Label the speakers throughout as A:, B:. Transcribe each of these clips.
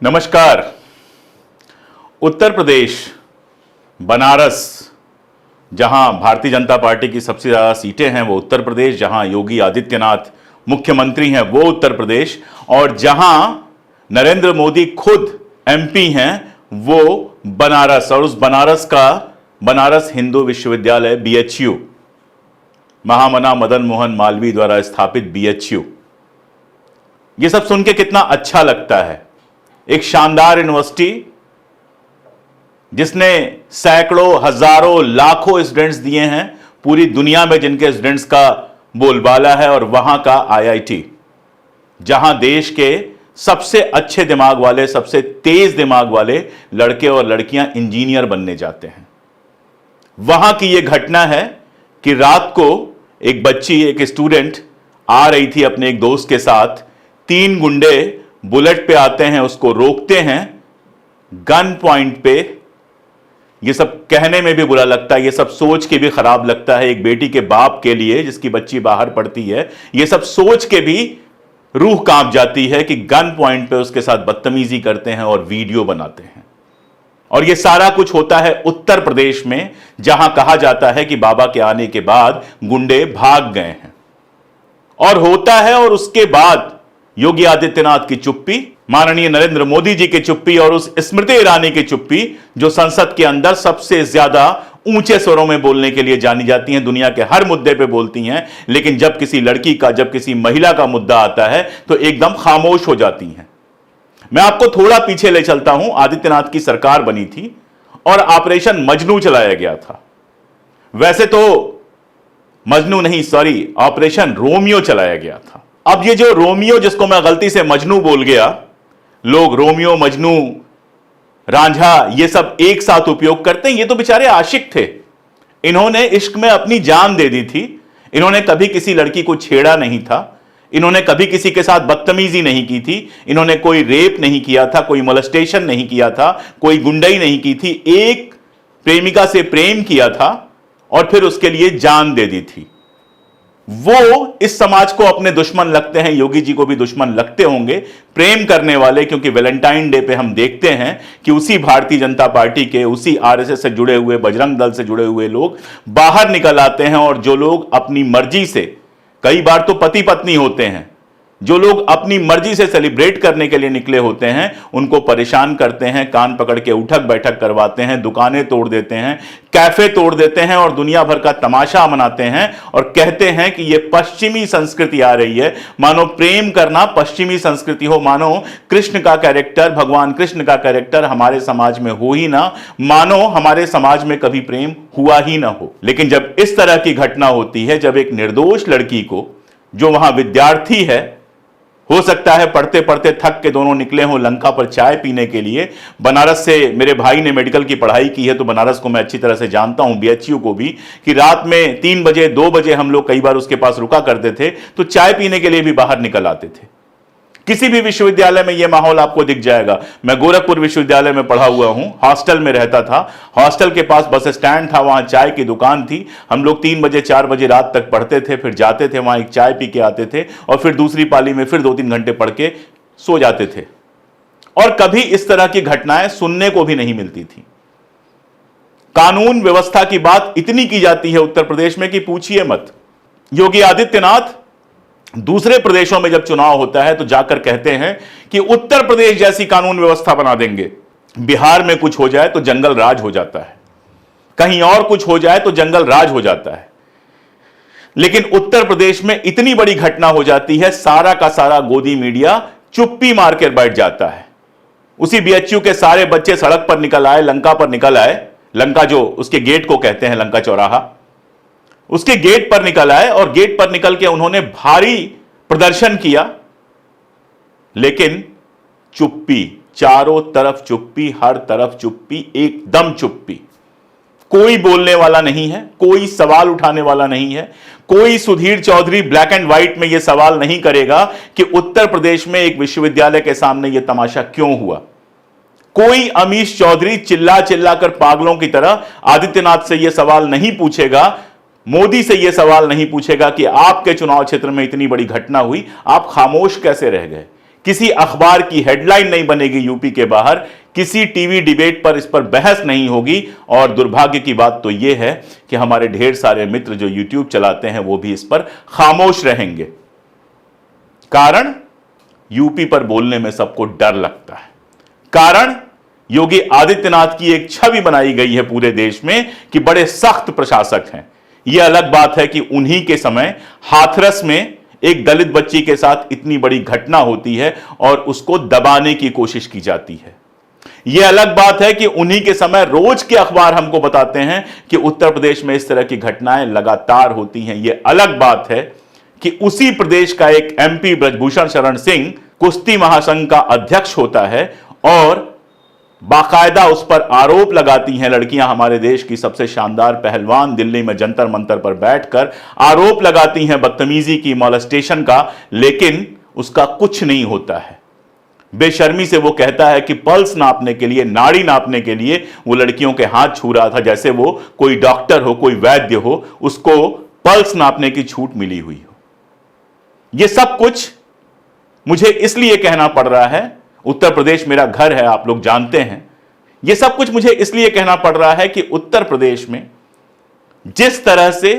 A: नमस्कार। उत्तर प्रदेश बनारस, जहां भारतीय जनता पार्टी की सबसे ज़्यादा सीटें हैं वो उत्तर प्रदेश, जहां योगी आदित्यनाथ मुख्यमंत्री हैं वो उत्तर प्रदेश, और जहां नरेंद्र मोदी खुद एमपी हैं वो बनारस। और उस बनारस का बनारस हिंदू विश्वविद्यालय BHU, महामना मदन मोहन मालवीय द्वारा स्थापित BHU। ये सब सुन के कितना अच्छा लगता है। एक शानदार यूनिवर्सिटी जिसने सैकड़ों, हजारों, लाखों स्टूडेंट्स दिए हैं, पूरी दुनिया में जिनके स्टूडेंट्स का बोलबाला है, और वहां का IIT, जहां देश के सबसे अच्छे दिमाग वाले, सबसे तेज दिमाग वाले लड़के और लड़कियां इंजीनियर बनने जाते हैं। वहां की यह घटना है कि रात को एक बच्ची, एक स्टूडेंट आ रही थी अपने एक दोस्त के साथ, 3 गुंडे बुलेट पे आते हैं, उसको रोकते हैं गन पॉइंट पे। ये सब कहने में भी बुरा लगता है, ये सब सोच के भी खराब लगता है एक बेटी के बाप के लिए जिसकी बच्ची बाहर पढ़ती है। ये सब सोच के भी रूह कांप जाती है कि गन पॉइंट पे उसके साथ बदतमीजी करते हैं और वीडियो बनाते हैं। और ये सारा कुछ होता है उत्तर प्रदेश में, जहां कहा जाता है कि बाबा के आने के बाद गुंडे भाग गए हैं। और होता है, और उसके बाद योगी आदित्यनाथ की चुप्पी, माननीय नरेंद्र मोदी जी की चुप्पी, और उस स्मृति ईरानी की चुप्पी जो संसद के अंदर सबसे ज्यादा ऊंचे स्वरों में बोलने के लिए जानी जाती हैं, दुनिया के हर मुद्दे पे बोलती हैं, लेकिन जब किसी लड़की का, जब किसी महिला का मुद्दा आता है तो एकदम खामोश हो जाती हैं। मैं आपको थोड़ा पीछे ले चलता हूं। आदित्यनाथ की सरकार बनी थी और ऑपरेशन मजनू चलाया गया था। वैसे तो मजनू नहीं, सॉरी, ऑपरेशन रोमियो चलाया गया था। अब ये जो रोमियो, जिसको मैं गलती से मजनू बोल गया, लोग रोमियो, मजनू, रांझा ये सब एक साथ उपयोग करते हैं। ये तो बेचारे आशिक थे, इन्होंने इश्क में अपनी जान दे दी थी। इन्होंने कभी किसी लड़की को छेड़ा नहीं था, इन्होंने कभी किसी के साथ बदतमीजी नहीं की थी, इन्होंने कोई रेप नहीं किया था, कोई मोलेस्टेशन नहीं किया था, कोई गुंडाई नहीं की थी। एक प्रेमिका से प्रेम किया था और फिर उसके लिए जान दे दी थी। वो इस समाज को अपने दुश्मन लगते हैं, योगी जी को भी दुश्मन लगते होंगे प्रेम करने वाले, क्योंकि वैलेंटाइन डे पे हम देखते हैं कि उसी भारतीय जनता पार्टी के, उसी RSS से जुड़े हुए, बजरंग दल से जुड़े हुए लोग बाहर निकल आते हैं, और जो लोग अपनी मर्जी से, कई बार तो पति पत्नी होते हैं, जो लोग अपनी मर्जी से सेलिब्रेट करने के लिए निकले होते हैं, उनको परेशान करते हैं, कान पकड़ के उठक बैठक करवाते हैं, दुकानें तोड़ देते हैं, कैफे तोड़ देते हैं, और दुनिया भर का तमाशा मनाते हैं, और कहते हैं कि यह पश्चिमी संस्कृति आ रही है। मानो प्रेम करना पश्चिमी संस्कृति हो, मानो कृष्ण का कैरेक्टर, भगवान कृष्ण का कैरेक्टर हमारे समाज में हो ही ना, मानो हमारे समाज में कभी प्रेम हुआ ही ना हो। लेकिन जब इस तरह की घटना होती है, जब एक निर्दोष लड़की को, जो वहां विद्यार्थी है, हो सकता है पढ़ते पढ़ते थक के दोनों निकले हों लंका पर चाय पीने के लिए, बनारस से, मेरे भाई ने मेडिकल की पढ़ाई की है तो बनारस को मैं अच्छी तरह से जानता हूं, BHU को भी, कि रात में 3 बजे 2 बजे हम लोग कई बार उसके पास रुका करते थे, तो चाय पीने के लिए भी बाहर निकल आते थे। किसी भी विश्वविद्यालय में यह माहौल आपको दिख जाएगा। मैं गोरखपुर विश्वविद्यालय में पढ़ा हुआ हूं, हॉस्टल में रहता था, हॉस्टल के पास बस स्टैंड था, वहां चाय की दुकान थी। हम लोग 3 बजे 4 बजे रात तक पढ़ते थे, फिर जाते थे वहां एक चाय पी के आते थे, और फिर दूसरी पाली में फिर 2-3 घंटे पढ़ के सो जाते थे। और कभी इस तरह की घटनाएं सुनने को भी नहीं मिलती थी। कानून व्यवस्था की बात इतनी की जाती है उत्तर प्रदेश में कि पूछिए मत। योगी आदित्यनाथ दूसरे प्रदेशों में जब चुनाव होता है तो जाकर कहते हैं कि उत्तर प्रदेश जैसी कानून व्यवस्था बना देंगे। बिहार में कुछ हो जाए तो जंगल राज हो जाता है, कहीं और कुछ हो जाए तो जंगल राज हो जाता है। लेकिन उत्तर प्रदेश में इतनी बड़ी घटना हो जाती है, सारा का सारा गोदी मीडिया चुप्पी मार कर बैठ जाता है। उसी BHU के सारे बच्चे सड़क पर निकल आए, लंका पर निकल आए, लंका जो उसके गेट को कहते हैं, लंका चौराहा, उसके गेट पर निकल आए, और गेट पर निकल के उन्होंने भारी प्रदर्शन किया। लेकिन चुप्पी, चारों तरफ चुप्पी, हर तरफ चुप्पी, एकदम चुप्पी। कोई बोलने वाला नहीं है, कोई सवाल उठाने वाला नहीं है। कोई Sudhir Chaudhary black and white में यह सवाल नहीं करेगा कि उत्तर प्रदेश में एक विश्वविद्यालय के सामने यह तमाशा क्यों हुआ। कोई अमीश चौधरी चिल्ला चिल्ला कर पागलों की तरह आदित्यनाथ से यह सवाल नहीं पूछेगा, मोदी से यह सवाल नहीं पूछेगा कि आपके चुनाव क्षेत्र में इतनी बड़ी घटना हुई, आप खामोश कैसे रह गए। किसी अखबार की हेडलाइन नहीं बनेगी यूपी के बाहर, किसी टीवी डिबेट पर इस पर बहस नहीं होगी। और दुर्भाग्य की बात तो यह है कि हमारे ढेर सारे मित्र जो यूट्यूब चलाते हैं वो भी इस पर खामोश रहेंगे। कारण यूपी पर बोलने में सबको डर लगता है। कारण योगी आदित्यनाथ की एक छवि बनाई गई है पूरे देश में कि बड़े सख्त प्रशासक हैं। यह अलग बात है कि उन्हीं के समय हाथरस में एक दलित बच्ची के साथ इतनी बड़ी घटना होती है और उसको दबाने की कोशिश की जाती है। यह अलग बात है कि उन्हीं के समय रोज के अखबार हमको बताते हैं कि उत्तर प्रदेश में इस तरह की घटनाएं लगातार होती हैं। यह अलग बात है कि उसी प्रदेश का एक एमपी ब्रजभूषण शरण सिंह कुश्ती महासंघ का अध्यक्ष होता है और बाकायदा उस पर आरोप लगाती हैं लड़कियां। हमारे देश की सबसे शानदार पहलवान दिल्ली में जंतर मंतर पर बैठकर आरोप लगाती हैं बदतमीजी की, मॉलेस्टेशन का, लेकिन उसका कुछ नहीं होता है। बेशर्मी से वो कहता है कि पल्स नापने के लिए, नाड़ी नापने के लिए वो लड़कियों के हाथ छू रहा था, जैसे वो कोई डॉक्टर हो, कोई वैद्य हो, उसको पल्स नापने की छूट मिली हुई हो। ये सब कुछ मुझे इसलिए कहना पड़ रहा है, उत्तर प्रदेश मेरा घर है, आप लोग जानते हैं। यह सब कुछ मुझे इसलिए कहना पड़ रहा है कि उत्तर प्रदेश में जिस तरह से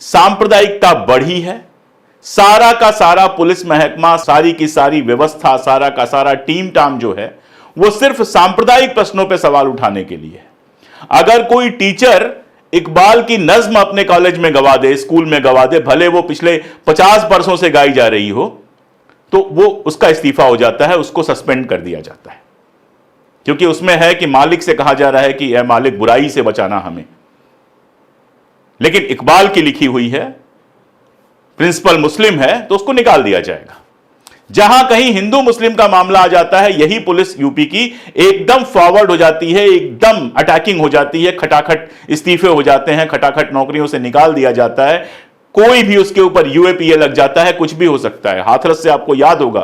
A: सांप्रदायिकता बढ़ी है, सारा का सारा पुलिस महकमा, सारी की सारी व्यवस्था, सारा का सारा टीम टाम जो है वो सिर्फ सांप्रदायिक प्रश्नों पर सवाल उठाने के लिए है। अगर कोई टीचर इकबाल की नज्म अपने कॉलेज में गवा दे, स्कूल में गवा दे, भले वो पिछले 50 वर्षों से गाई जा रही हो, तो वो उसका इस्तीफा हो जाता है, उसको सस्पेंड कर दिया जाता है, क्योंकि उसमें है कि मालिक से कहा जा रहा है कि यह मालिक बुराई से बचाना हमें। लेकिन इकबाल की लिखी हुई है, प्रिंसिपल मुस्लिम है, तो उसको निकाल दिया जाएगा। जहां कहीं हिंदू मुस्लिम का मामला आ जाता है, यही पुलिस यूपी की एकदम फॉरवर्ड हो जाती है, एकदम अटैकिंग हो जाती है, खटाखट इस्तीफे हो जाते हैं, खटाखट नौकरियों से निकाल दिया जाता है। कोई भी उसके ऊपर यूएपीए लग जाता है, कुछ भी हो सकता है। हाथरस से आपको याद होगा,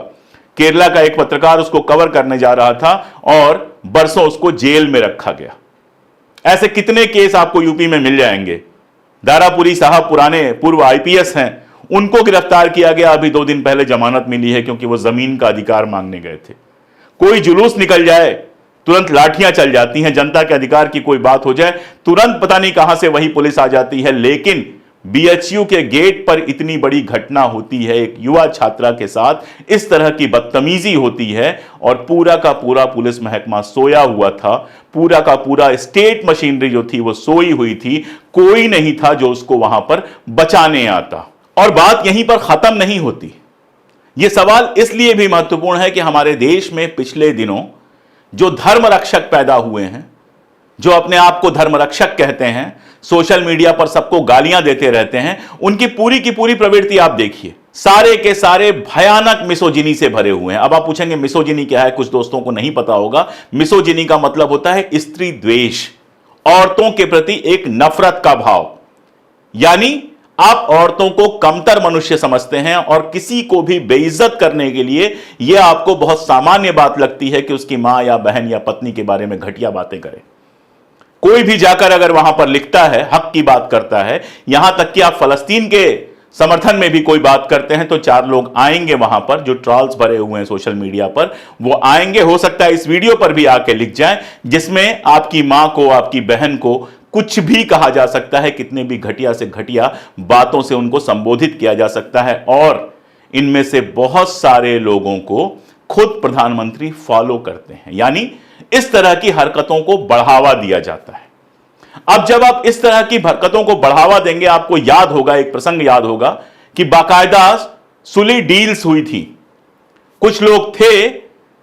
A: केरला का एक पत्रकार उसको कवर करने जा रहा था और बरसों उसको जेल में रखा गया। ऐसे कितने केस आपको यूपी में मिल जाएंगे। दारापुरी साहब पुराने पूर्व आईपीएस हैं, उनको गिरफ्तार किया गया, अभी 2 दिन पहले जमानत मिली है क्योंकि वो जमीन का अधिकार मांगने गए थे। कोई जुलूस निकल जाए, तुरंत लाठियां चल जाती हैं। जनता के अधिकार की कोई बात हो जाए, तुरंत पता नहीं कहां से वही पुलिस आ जाती है। लेकिन बीएचयू के गेट पर इतनी बड़ी घटना होती है, एक युवा छात्रा के साथ इस तरह की बदतमीजी होती है और पूरा का पूरा पुलिस महकमा सोया हुआ था, पूरा का पूरा स्टेट मशीनरी जो थी वो सोई हुई थी, कोई नहीं था जो उसको वहां पर बचाने आता। और बात यहीं पर खत्म नहीं होती। यह सवाल इसलिए भी महत्वपूर्ण है कि हमारे देश में पिछले दिनों जो धर्म रक्षक पैदा हुए हैं, जो अपने आप को धर्मरक्षक कहते हैं, सोशल मीडिया पर सबको गालियां देते रहते हैं, उनकी पूरी की पूरी प्रवृत्ति आप देखिए, सारे के सारे भयानक मिसोजिनी से भरे हुए हैं। अब आप पूछेंगे मिसोजिनी क्या है, कुछ दोस्तों को नहीं पता होगा। मिसोजिनी का मतलब होता है स्त्री द्वेष, औरतों के प्रति एक नफरत का भाव। यानी आप औरतों को कमतर मनुष्य समझते हैं और किसी को भी बेइज्जत करने के लिए यह आपको बहुत सामान्य बात लगती है कि उसकी मां या बहन या पत्नी के बारे में घटिया बातें करे। कोई भी जाकर अगर वहां पर लिखता है, हक की बात करता है, यहां तक कि आप फलस्तीन के समर्थन में भी कोई बात करते हैं तो 4 लोग आएंगे वहां पर, जो ट्रॉल्स भरे हुए हैं सोशल मीडिया पर, वो आएंगे। हो सकता है इस वीडियो पर भी आके लिख जाएं, जिसमें आपकी मां को, आपकी बहन को कुछ भी कहा जा सकता है, कितने भी घटिया से घटिया बातों से उनको संबोधित किया जा सकता है। और इनमें से बहुत सारे लोगों को खुद प्रधानमंत्री फॉलो करते हैं, यानी इस तरह की हरकतों को बढ़ावा दिया जाता है। अब जब आप इस तरह की हरकतों को बढ़ावा देंगे, आपको याद होगा, एक प्रसंग याद होगा कि बाकायदा सुली डील्स हुई थी। कुछ लोग थे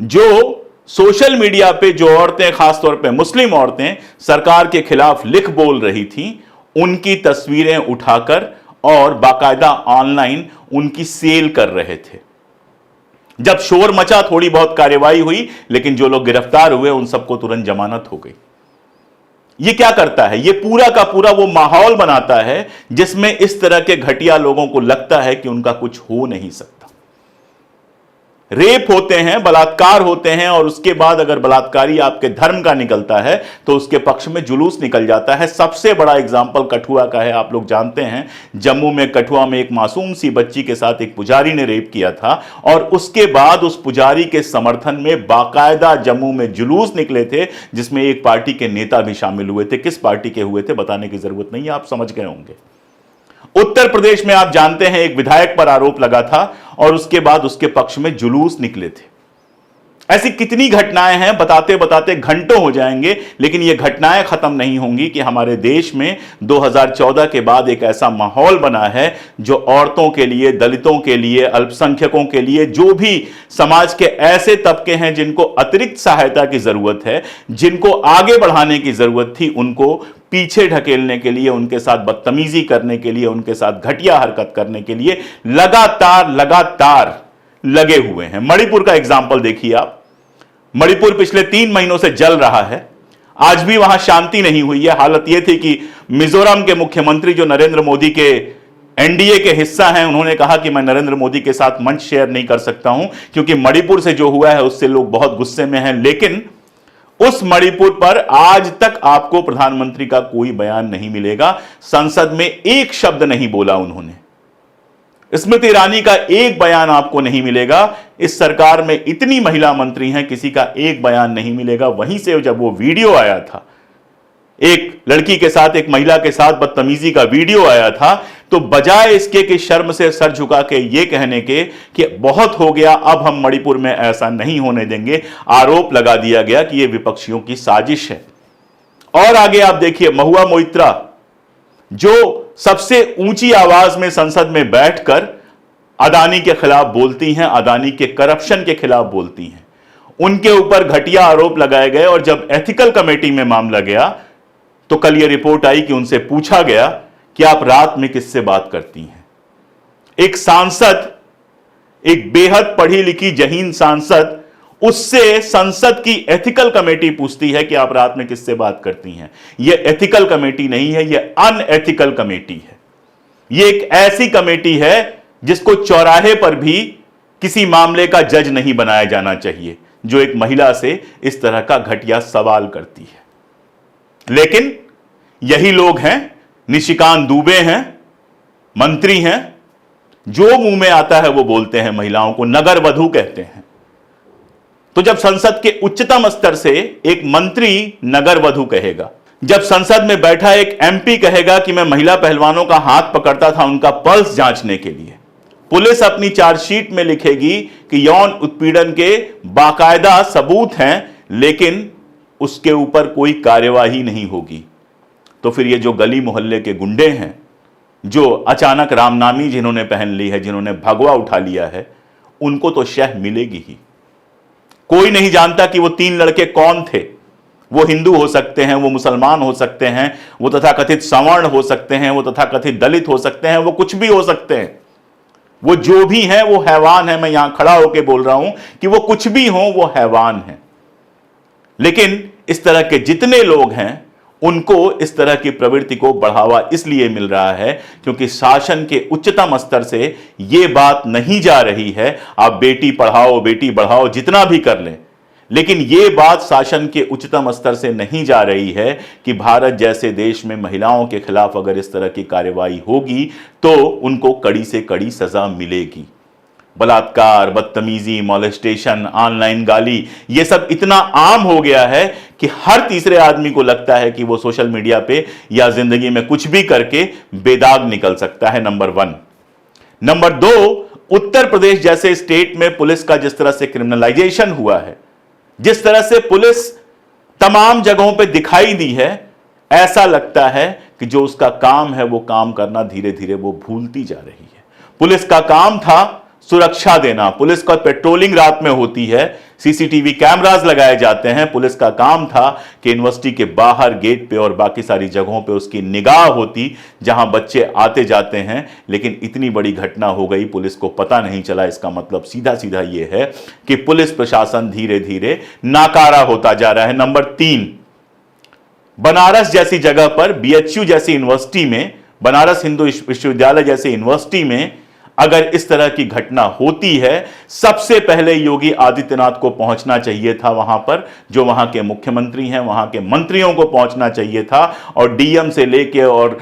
A: जो सोशल मीडिया पे, जो औरतें, खासतौर पे मुस्लिम औरतें सरकार के खिलाफ लिख बोल रही थी, उनकी तस्वीरें उठाकर और बाकायदा ऑनलाइन उनकी सेल कर रहे थे। जब शोर मचा, थोड़ी बहुत कार्रवाई हुई, लेकिन जो लोग गिरफ्तार हुए उन सबको तुरंत जमानत हो गई। ये क्या करता है? ये पूरा का पूरा वो माहौल बनाता है जिसमें इस तरह के घटिया लोगों को लगता है कि उनका कुछ हो नहीं सकता। रेप होते हैं, बलात्कार होते हैं, और उसके बाद अगर बलात्कारी आपके धर्म का निकलता है तो उसके पक्ष में जुलूस निकल जाता है। सबसे बड़ा एग्जाम्पल कठुआ का है। आप लोग जानते हैं जम्मू में कठुआ में एक मासूम सी बच्ची के साथ एक पुजारी ने रेप किया था, और उसके बाद उस पुजारी के समर्थन में बाकायदा जम्मू में जुलूस निकले थे, जिसमें एक पार्टी के नेता भी शामिल हुए थे। किस पार्टी के हुए थे बताने की जरूरत नहीं है, आप समझ गए होंगे। उत्तर प्रदेश में आप जानते हैं एक विधायक पर आरोप लगा था और उसके बाद उसके पक्ष में जुलूस निकले थे। ऐसी कितनी घटनाएं हैं, बताते बताते घंटों हो जाएंगे, लेकिन ये घटनाएं खत्म नहीं होंगी कि हमारे देश में 2014 के बाद एक ऐसा माहौल बना है जो औरतों के लिए, दलितों के लिए, अल्पसंख्यकों के लिए, जो भी समाज के ऐसे तबके हैं जिनको अतिरिक्त सहायता की जरूरत है, जिनको आगे बढ़ाने की जरूरत थी, उनको पीछे ढकेलने के लिए, उनके साथ बदतमीजी करने के लिए, उनके साथ घटिया हरकत करने के लिए लगातार लगे हुए हैं। मणिपुर का एग्जाम्पल देखिए आप। मणिपुर पिछले 3 महीनों से जल रहा है, आज भी वहां शांति नहीं हुई है। हालत यह थी कि मिजोरम के मुख्यमंत्री जो नरेंद्र मोदी के एनडीए के हिस्सा हैं, उन्होंने कहा कि मैं नरेंद्र मोदी के साथ मंच शेयर नहीं कर सकता हूं क्योंकि मणिपुर से जो हुआ है उससे लोग बहुत गुस्से में हैं। लेकिन उस मणिपुर पर आज तक आपको प्रधानमंत्री का कोई बयान नहीं मिलेगा। संसद में एक शब्द नहीं बोला उन्होंने। स्मृति ईरानी का एक बयान आपको नहीं मिलेगा। इस सरकार में इतनी महिला मंत्री हैं, किसी का एक बयान नहीं मिलेगा। वहीं से जब वो वीडियो आया था, एक लड़की के साथ, एक महिला के साथ बदतमीजी का वीडियो आया था, तो बजाय इसके कि शर्म से सर झुका के ये कहने के कि बहुत हो गया, अब हम मणिपुर में ऐसा नहीं होने देंगे, आरोप लगा दिया गया कि यह विपक्षियों की साजिश है। और आगे आप देखिए, महुआ मोइत्रा जो सबसे ऊंची आवाज में संसद में बैठकर अदानी के खिलाफ बोलती हैं, अदानी के करप्शन के खिलाफ बोलती हैं, उनके ऊपर घटिया आरोप लगाए गए। और जब एथिकल कमेटी में मामला गया तो कल यह रिपोर्ट आई कि उनसे पूछा गया कि आप रात में किससे बात करती हैं। एक सांसद, एक बेहद पढ़ी लिखी जहीन सांसद, उससे संसद की एथिकल कमेटी पूछती है कि आप रात में किससे बात करती हैं। यह एथिकल कमेटी नहीं है, यह अनएथिकल कमेटी है। यह एक ऐसी कमेटी है जिसको चौराहे पर भी किसी मामले का जज नहीं बनाया जाना चाहिए, जो एक महिला से इस तरह का घटिया सवाल करती है। लेकिन यही लोग हैं, निशिकांत दुबे हैं, मंत्री हैं, जो मुंह में आता है वो बोलते हैं, महिलाओं को नगर वधू कहते हैं। तो जब संसद के उच्चतम स्तर से एक मंत्री नगर वधू कहेगा, जब संसद में बैठा एक एमपी कहेगा कि मैं महिला पहलवानों का हाथ पकड़ता था उनका पल्स जांचने के लिए, पुलिस अपनी चार्जशीट में लिखेगी कि यौन उत्पीड़न के बाकायदा सबूत हैं, लेकिन उसके ऊपर कोई कार्यवाही नहीं होगी, तो फिर ये जो गली मोहल्ले के गुंडे हैं, जो अचानक रामनामी जिन्होंने पहन ली है, जिन्होंने भगवा उठा लिया है, उनको तो शह मिलेगी ही। कोई नहीं जानता कि वो 3 लड़के कौन थे। वो हिंदू हो सकते हैं, वो मुसलमान हो सकते हैं, वो तथाकथित सवर्ण हो सकते हैं, वो तथाकथित दलित हो सकते हैं, वो कुछ भी हो सकते हैं। वो जो भी हैं वो हैवान है। मैं यहां खड़ा होकर बोल रहा हूं कि वो कुछ भी हो, वो हैवान है। लेकिन इस तरह के जितने लोग हैं उनको इस तरह की प्रवृत्ति को बढ़ावा इसलिए मिल रहा है क्योंकि शासन के उच्चतम स्तर से यह बात नहीं जा रही है, आप बेटी पढ़ाओ बेटी बढ़ाओ जितना भी कर लें, लेकिन यह बात शासन के उच्चतम स्तर से नहीं जा रही है कि भारत जैसे देश में महिलाओं के खिलाफ अगर इस तरह की कार्रवाई होगी तो उनको कड़ी से कड़ी सजा मिलेगी। बलात्कार, बदतमीजी, मॉलेस्टेशन, ऑनलाइन गाली, यह सब इतना आम हो गया है कि हर तीसरे आदमी को लगता है कि वो सोशल मीडिया पे या जिंदगी में कुछ भी करके बेदाग निकल सकता है। नंबर 1। नंबर 2, उत्तर प्रदेश जैसे स्टेट में पुलिस का जिस तरह से क्रिमिनलाइजेशन हुआ है, जिस तरह से पुलिस तमाम जगहों पे दिखाई दी है, ऐसा लगता है कि जो उसका काम है वो काम करना धीरे धीरे वो भूलती जा रही है। पुलिस का काम था सुरक्षा देना, पुलिस का पेट्रोलिंग रात में होती है, सीसीटीवी कैमरास लगाए जाते हैं, पुलिस का काम था कि यूनिवर्सिटी के बाहर गेट पे और बाकी सारी जगहों पे उसकी निगाह होती जहां बच्चे आते जाते हैं। लेकिन इतनी बड़ी घटना हो गई, पुलिस को पता नहीं चला। इसका मतलब सीधा सीधा यह है कि पुलिस प्रशासन धीरे धीरे नाकारा होता जा रहा है। नंबर 3, बनारस जैसी जगह पर, बीएचयू जैसी यूनिवर्सिटी में, बनारस हिंदू विश्वविद्यालय जैसी यूनिवर्सिटी में अगर इस तरह की घटना होती है, सबसे पहले योगी आदित्यनाथ को पहुंचना चाहिए था वहां पर, जो वहां के मुख्यमंत्री हैं, वहां के मंत्रियों को पहुंचना चाहिए था, और डीएम से लेके और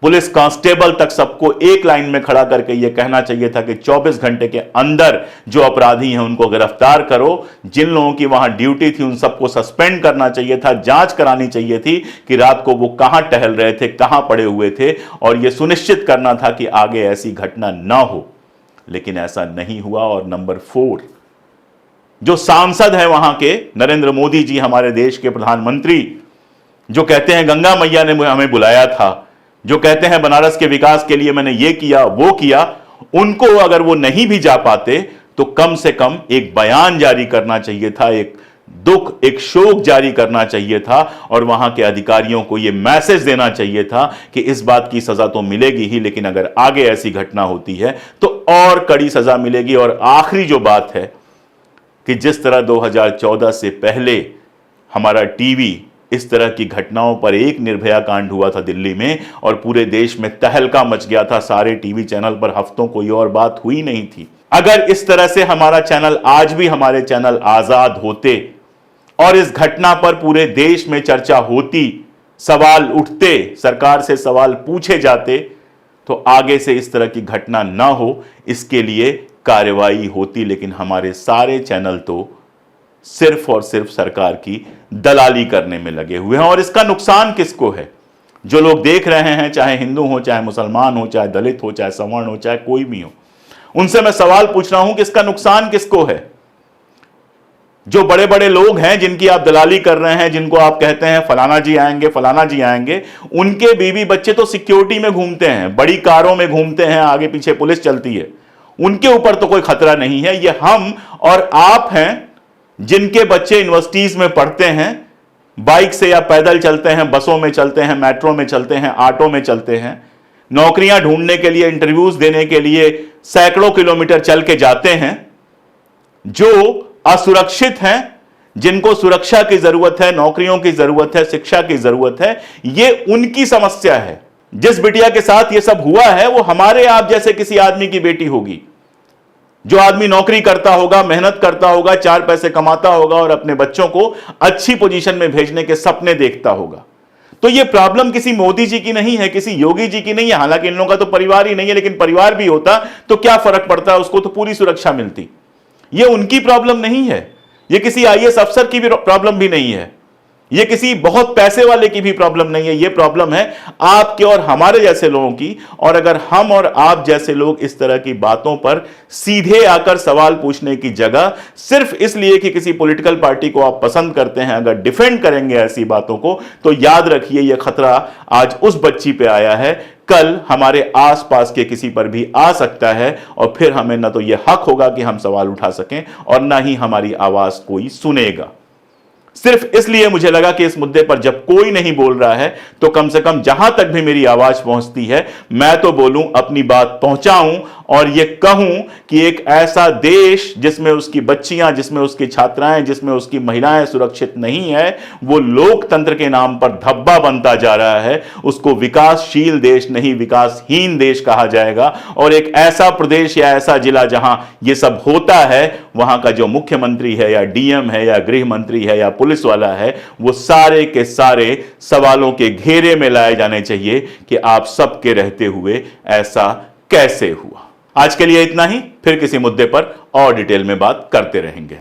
A: पुलिस कांस्टेबल तक सबको एक लाइन में खड़ा करके यह कहना चाहिए था कि 24 घंटे के अंदर जो अपराधी हैं उनको गिरफ्तार करो। जिन लोगों की वहां ड्यूटी थी उन सबको सस्पेंड करना चाहिए था, जांच करानी चाहिए थी कि रात को वो कहां टहल रहे थे, कहां पड़े हुए थे, और यह सुनिश्चित करना था कि आगे ऐसी घटना ना हो। लेकिन ऐसा नहीं हुआ। और नंबर 4, जो सांसद है वहां के, नरेंद्र मोदी जी, हमारे देश के प्रधानमंत्री, जो कहते हैं गंगा मैया ने हमें बुलाया था, जो कहते हैं बनारस के विकास के लिए मैंने ये किया वो किया, उनको अगर वो नहीं भी जा पाते तो कम से कम एक बयान जारी करना चाहिए था, एक दुख, एक शोक जारी करना चाहिए था, और वहां के अधिकारियों को यह मैसेज देना चाहिए था कि इस बात की सजा तो मिलेगी ही, लेकिन अगर आगे ऐसी घटना होती है तो और कड़ी सजा मिलेगी। और आखिरी जो बात है कि जिस तरह 2014 से पहले हमारा टीवी इस तरह की घटनाओं पर, एक निर्भया कांड हुआ था दिल्ली में और पूरे देश में तहलका मच गया था, सारे टीवी चैनल पर हफ्तों कोई और बात हुई नहीं थी। अगर इस तरह से हमारा चैनल, आज भी हमारे चैनल आजाद होते और इस घटना पर पूरे देश में चर्चा होती, सवाल उठते, सरकार से सवाल पूछे जाते, तो आगे से इस तरह की घटना ना हो इसके लिए कार्रवाई होती। लेकिन हमारे सारे चैनल तो सिर्फ और सिर्फ सरकार की दलाली करने में लगे हुए हैं। और इसका नुकसान किसको है? जो लोग देख रहे हैं, चाहे हिंदू हो, चाहे मुसलमान हो, चाहे दलित हो, चाहे सवर्ण हो, चाहे कोई भी हो, उनसे मैं सवाल पूछ रहा हूं कि इसका नुकसान किसको है? जो बड़े बड़े लोग हैं जिनकी आप दलाली कर रहे हैं, जिनको आप कहते हैं फलाना जी आएंगे, फलाना जी आएंगे, उनके बीवी बच्चे तो सिक्योरिटी में घूमते हैं, बड़ी कारों में घूमते हैं, आगे पीछे पुलिस चलती है, उनके ऊपर तो कोई खतरा नहीं है। ये हम और आप हैं जिनके बच्चे यूनिवर्सिटीज में पढ़ते हैं, बाइक से या पैदल चलते हैं, बसों में चलते हैं, मेट्रो में चलते हैं, ऑटो में चलते हैं, नौकरियां ढूंढने के लिए, इंटरव्यूज देने के लिए सैकड़ों किलोमीटर चल के जाते हैं, जो असुरक्षित हैं, जिनको सुरक्षा की जरूरत है, नौकरियों की जरूरत है, शिक्षा की जरूरत है, ये उनकी समस्या है। जिस बिटिया के साथ ये सब हुआ है वो हमारे आप जैसे किसी आदमी की बेटी होगी, जो आदमी नौकरी करता होगा, मेहनत करता होगा, 4 पैसे कमाता होगा और अपने बच्चों को अच्छी पोजीशन में भेजने के सपने देखता होगा। तो यह प्रॉब्लम किसी मोदी जी की नहीं है, किसी योगी जी की नहीं है। हालांकि इन लोगों का तो परिवार ही नहीं है, लेकिन परिवार भी होता तो क्या फर्क पड़ता है, उसको तो पूरी सुरक्षा मिलती। यह उनकी प्रॉब्लम नहीं है, यह किसी आईएएस अफसर की भी प्रॉब्लम भी नहीं है, यह किसी बहुत पैसे वाले की भी प्रॉब्लम नहीं है। यह प्रॉब्लम है आपके और हमारे जैसे लोगों की। और अगर हम और आप जैसे लोग इस तरह की बातों पर सीधे आकर सवाल पूछने की जगह सिर्फ इसलिए कि किसी पॉलिटिकल पार्टी को आप पसंद करते हैं, अगर डिफेंड करेंगे ऐसी बातों को, तो याद रखिए यह खतरा आज उस बच्ची पे आया है, कल हमारे आसपास के किसी पर भी आ सकता है। और फिर हमें ना तो यह हक होगा कि हम सवाल उठा सकें और ना ही हमारी आवाज कोई सुनेगा। सिर्फ इसलिए मुझे लगा कि इस मुद्दे पर जब कोई नहीं बोल रहा है तो कम से कम जहां तक भी मेरी आवाज पहुंचती है मैं तो बोलूं, अपनी बात पहुंचाऊं और यह कहूं कि एक ऐसा देश जिसमें उसकी बच्चियां, जिसमें उसकी छात्राएं, जिसमें उसकी महिलाएं सुरक्षित नहीं है, वो लोकतंत्र के नाम पर धब्बा बनता जा रहा है। उसको विकासशील देश नहीं, विकासहीन देश कहा जाएगा। और एक ऐसा प्रदेश या ऐसा जिला जहां यह सब होता है, वहां का जो मुख्यमंत्री है या डीएम है या गृह मंत्री है या पुलिस वाला है, वो सारे के सारे सवालों के घेरे में लाए जाने चाहिए कि आप सबके रहते हुए ऐसा कैसे हुआ। आज के लिए इतना ही, फिर किसी मुद्दे पर और डिटेल में बात करते रहेंगे।